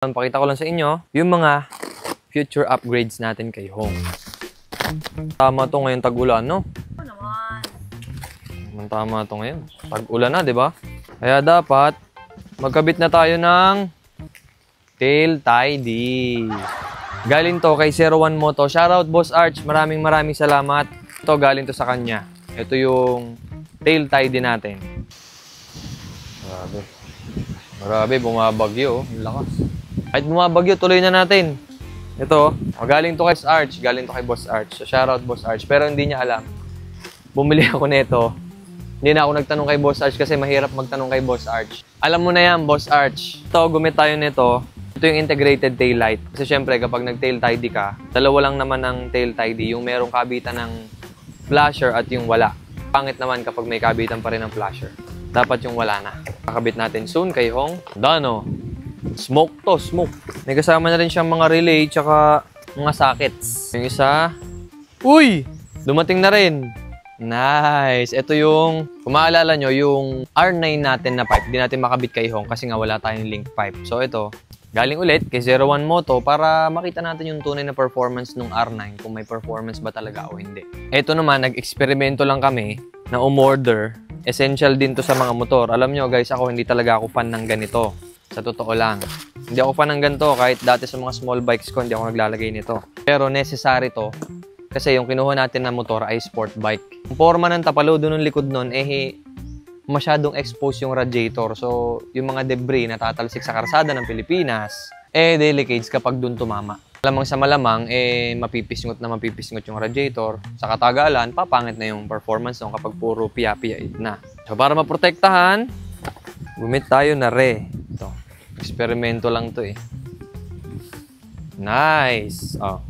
Pakita ko lang sa inyo yung mga future upgrades natin kay Hong. Tama to ngayon tag-ulan, no? Oo naman. Tama to ngayon. Tag-ulan na, di ba? Kaya dapat magkabit na tayo ng tail tidy. Galing to kay 01 Moto. Shoutout Boss Arch. Maraming salamat. Ito galing to sa kanya. Ito yung tail tidy natin. Grabe, bumabagyo. Ang lakas. Kahit bumabagyo, tuloy na natin. Ito, galing to kay Boss Arch. Galing to kay Boss Arch. So, shoutout Boss Arch. Pero hindi niya alam. Bumili ako nito. Hindi na ako nagtanong kay Boss Arch kasi mahirap magtanong kay Boss Arch. Alam mo na yan, Boss Arch. Ito, gumit tayo nito. Ito yung integrated tail light. Kasi syempre, kapag nag-tail tidy ka, dalawa lang naman ang tail tidy. Yung merong kabitan ng flasher at yung wala. Pangit naman kapag may kabitan pa rin ng flasher. Dapat yung wala na. Kakabit natin soon kay Hong. Dano. Smoke to, smoke. May kasama na rin siyang mga relay tsaka mga sockets. Yung isa. Uy! Dumating na rin. Nice. Ito yung, kung maalala nyo, yung R9 natin na pipe. Hindi natin makabit kay Hong kasi nga wala tayong link pipe. So ito, galing ulit kay 01 Moto para makita natin yung tunay na performance ng R9 kung may performance ba talaga o hindi. Ito naman, nag-eksperimento lang kami na umorder. Essential din to sa mga motor. Alam nyo guys, ako hindi talaga ako fan ng ganito. Sa totoo lang. Hindi ako fan ng ganito. Kahit dati sa mga small bikes ko, hindi ako naglalagay nito. Pero necessary to. Kasi yung kinuha natin na motor ay sport bike. Ang forma ng tapalo doon ng likod nun, masyadong expose yung radiator. So, yung mga debris na tatalsik sa karsada ng Pilipinas, delicates kapag doon tumama. Malamang sa malamang, mapipisngot yung radiator. Sa katagalan, papangit na yung performance nung kapag puro piya-piya na. So, para maprotektahan, gumit tayo na ito. Eksperimento lang to Nice! Oh.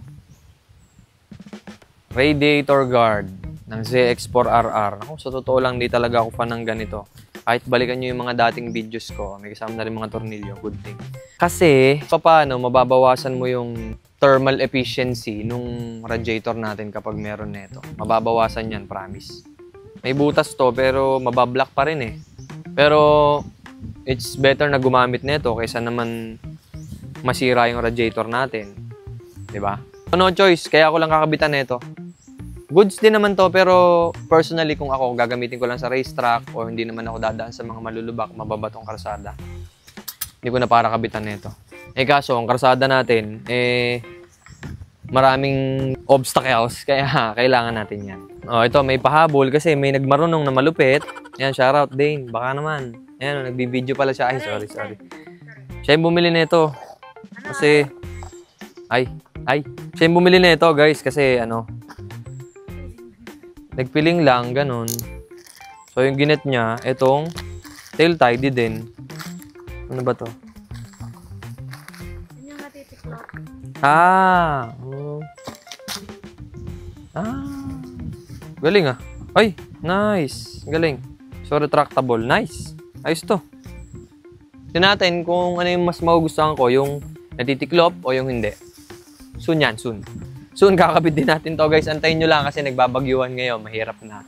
Radiator guard ng ZX4RR. Ako, sa totoo lang, di talaga ako fan ng ganito. Kahit balikan nyo yung mga dating videos ko, may kasama na rin mga tornilyo, good thing. Kasi, paano mababawasan mo yung thermal efficiency nung radiator natin kapag meron nito. Mababawasan yan, promise. May butas to, pero mabablock pa rin Pero, it's better na gumamit nito kaysa naman masira yung radiator natin. Diba? No choice, kaya ako lang kakabitan nito. Goods din naman to, pero personally kung ako gagamitin ko lang sa racetrack o hindi naman ako dadaan sa mga malulubak, mababatong karsada, hindi ko na para kabitan nito. Kaso, ang karsada natin, maraming obstacles, kaya kailangan natin yan. Ito, may pahabol kasi may nagmarunong na malupit. Yan, shoutout Dane, baka naman. Ayan, nagbibideo pala siya. Ay, sorry. Siya yung bumili nito. Kasi, siya yung bumili nito, guys, kasi nagpiling lang, ganun. So, yung ginet niya, itong tail tidy din. Ano ba to? Yun yung natitiklop. Galing Ay, nice. Galing. So, retractable. Nice. Ayos to. Tignan natin kung ano yung mas magugustuhan ko, yung natitiklop o yung hindi. Soon yan, soon. Soon, kakabit din natin to guys. Antayin nyo lang kasi nagbabagyuhan ngayon. Mahirap na.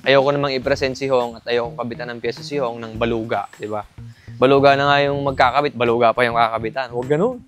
Ayoko namang i-present si Hong at ayoko kabitan ng pyesa si Hong ng baluga. Diba? Baluga na nga yung magkakabit. Baluga pa yung kakabitan. Huwag ganun.